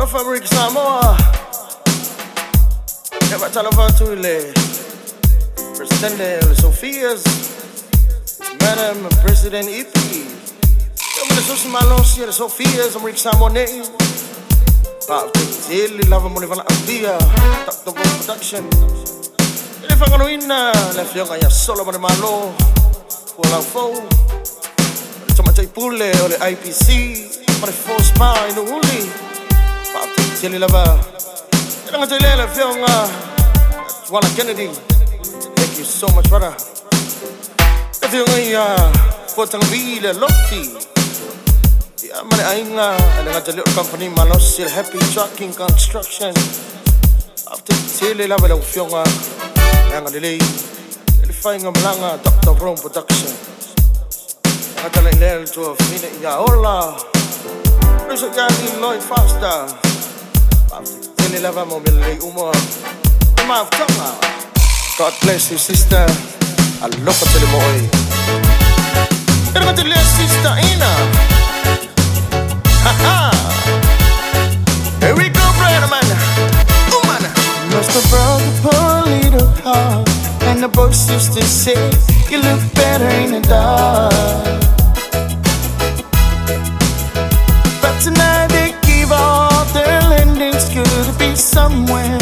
Talo Fabric Samoa. Never talo Fatule. Presidente Sofia's. Madam President EP. Come to Susi Malonsi, Sofia's, Rick Samone. Daily love money van Abdia. Dr. World Production. If I'm going to win, left young, I have solo money malo. Full of foe. Tomatay Pule or the IPC. For the first power in the woolly. Daily lover. I'm going to tell you, left young, Walla Kennedy. Thank you so much, brother. If you're going to be the Lofi. I'm a little company, Malos, Happy Trucking Construction. After Tilly Level of Young, I'm a delay. Finding a Blanga, Dr. Rome Production. I'm telling Lel to a minute, Yaola. There's a guy in Lloyd Faster. After Tilly Level, Mobile Umar. God bless you, sister. I love her to the boy. I'm going to let sister Ina. Here we go, brother man. Man. Must have brought a poor little heart. And the boys used to say, you look better in the dark. But tonight they give all their landings. Could be somewhere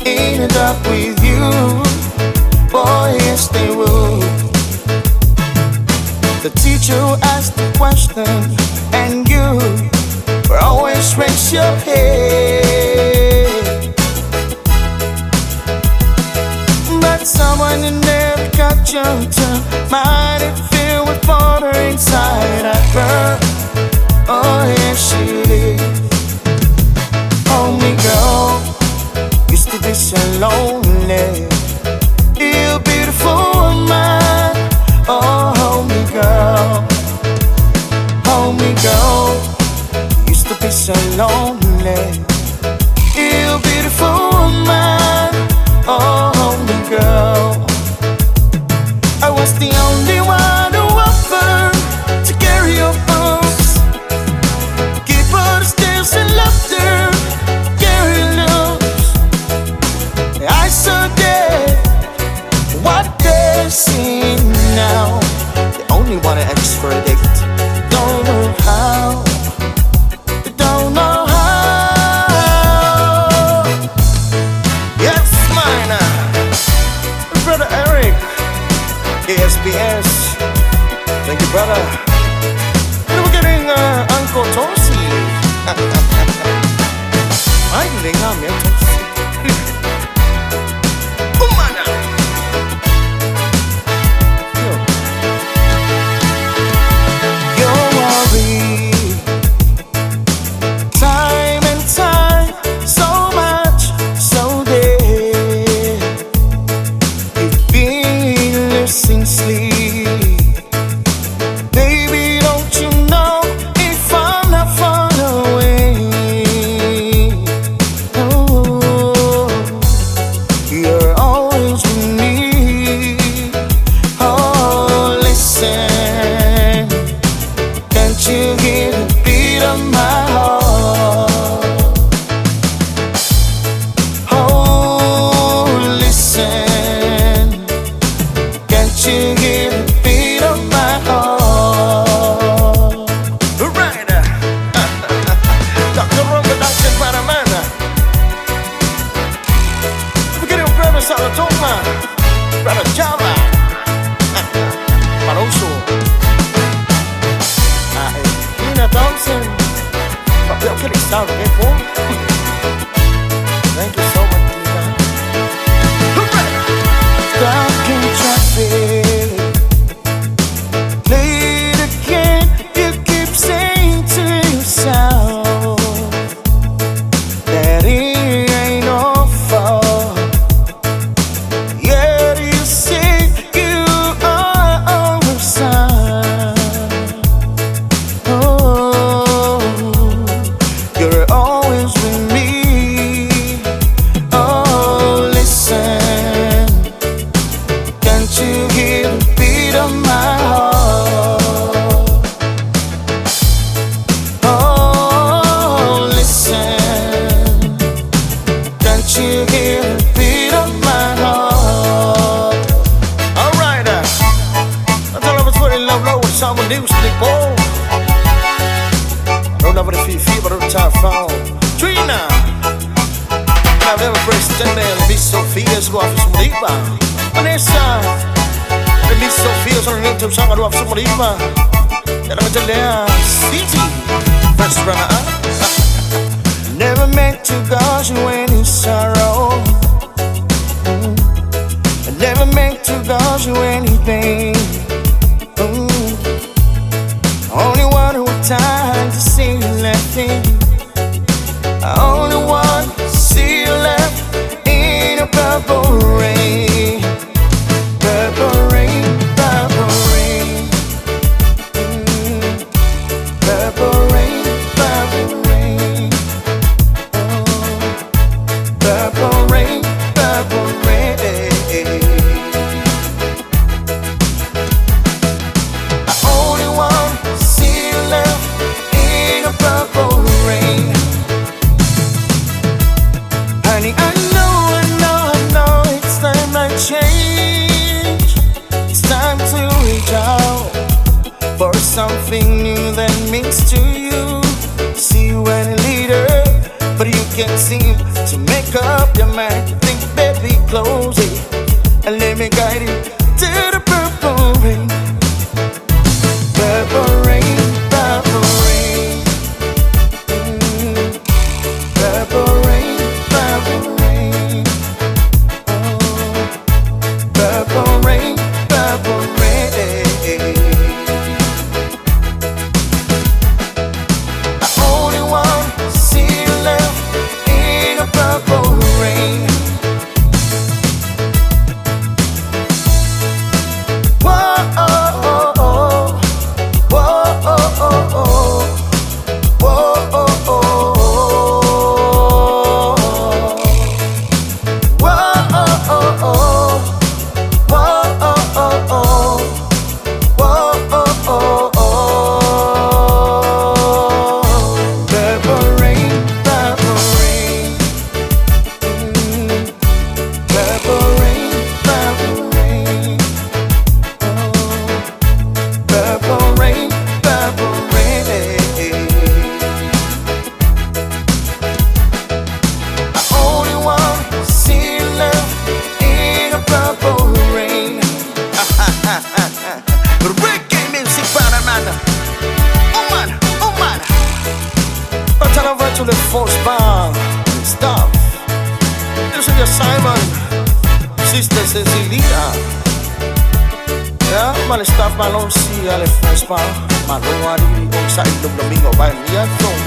in the dark with you. Boy, yes they will. The teacher asked the question, and you will always raise your head. But someone in there got your tongue, might it feel with water inside that girl? Oh yes she did. Hold me girl, used to be so lonely. You beautiful woman. Oh hold me girl, hold me girl. Used to be so lonely. You beautiful woman. Oh hold me girl. I was the only one who offered to carry sleep on. I don't have any feel, but I don't have found. Trina, I've ever pressed the mail, Miss Sophia's go off some riba. Vanessa, Miss Sophia's on the YouTube song, I do have some riba. And I'm a Jalea, City, first runner. Never meant to gauge you any sorrow. I never meant to cause you any pain. Only one who had time to see you laughing. I only want to see you laugh in a purple rain. Purple rain, purple rain. Purple rain, purple rain. Purple rain, purple rain. I only want to see you laugh in a purple rain. Honey, I know it's time I change. It's time to reach out for something new that means to you. See you any leader, but you can't seem to make up your mind. Think, baby, close it and let me guide you to the purple rain. Purple rain, purple rain. Purple rain, purple rain. Purple rain, purple rain. I only want to see you laugh in a purple rain. Whoa, oh, oh, oh. Whoa, oh, oh, oh. Whoa, oh, oh, oh. Whoa, oh, oh, oh. Whoa, oh, oh, oh. Whoa, oh, oh, oh. Purple rain, purple rain. Purple rain, purple rain. Purple rain, purple rain. I only want to see you laugh in a purple rain. Reggae music para man. Oh man, oh man. But I love to the force bar stuff. This is your Simon, Sister Cecilia. Yeah, man, stuff man don't see all the force bar. Man, don't want to go inside the domingo by me at home.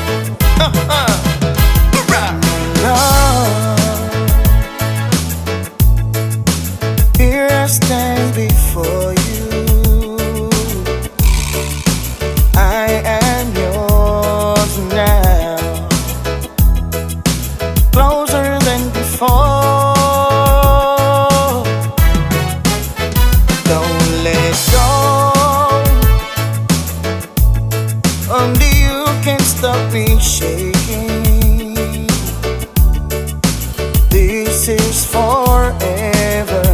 Here I stand before you. I am yours now, closer than before. Don't let go. Only you can stop me shaking. This is forever.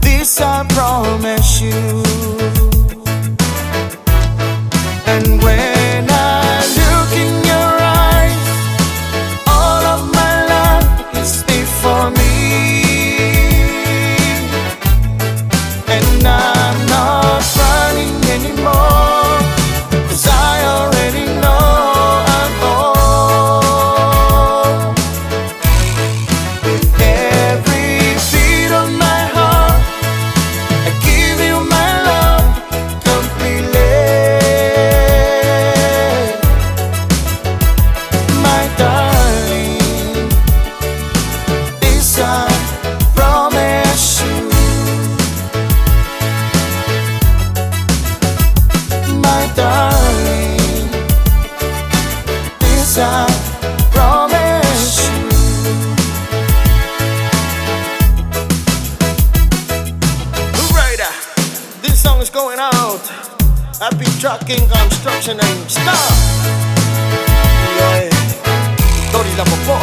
This I promise you. And when I look in your eyes, all of my life is before me. And I'm not running anymore, 'cause I already know I'm home. With every beat of my heart, I give you my love completely. My darling, this I promise you. My darling, this I promise you. Right, this song is going out. Happy trucking, construction and stuff. Yeah. Dori na po po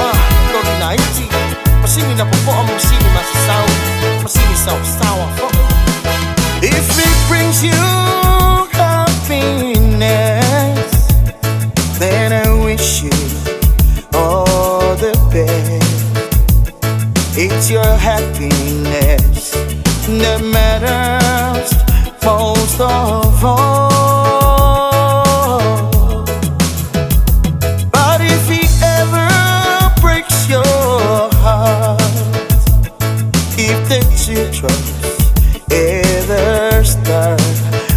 Dori na iti. Masini na po po ang masini masasaw. Masini saw-sawa po. If it brings you happiness, then I wish you all the best. It's your happiness that matters most of all. But if he ever breaks your heart, if the teardrops ever start,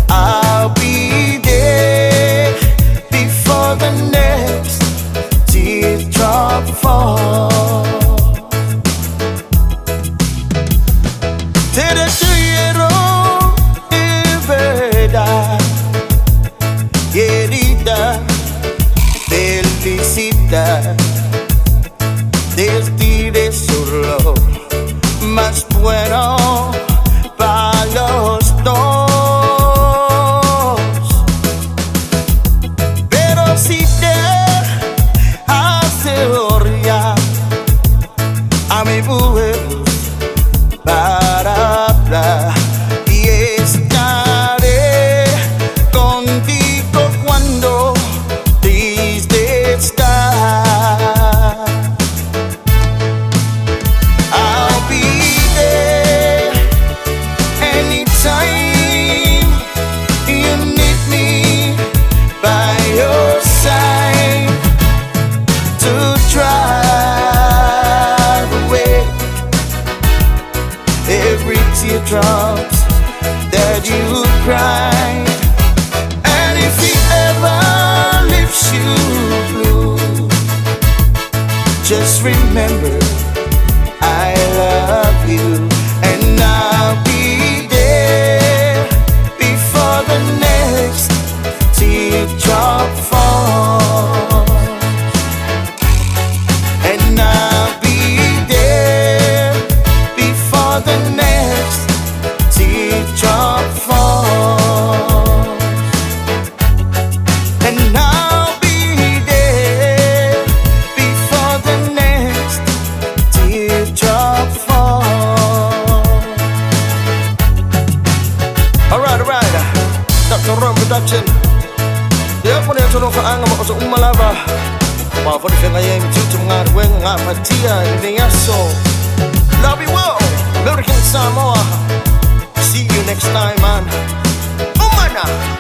I'll be there before the next teardrop falls. Te destruyeron verdad, querida, felicidad. Les diré solo más bueno para los dos. Pero si te hace odiar a mi pueblo para hablar, y estaré contigo cuando triste estás. I'll be there anytime you need me by your side to drive away every teardrops that you cried. And if he ever leaves you blue, just remember I love you, and I'll be there before the next teardrop falls. And I'll be there before the next teardrop falls. And I'll be there before the next teardrop falls. Alright, Dr. Ron Production. Dia pun yang tolong faang ngomong usah umalava. Mau for the fengayem cuci mengar weng ngapatia ini yaso. Love you all, American Samoa. See you next time, man. Umana.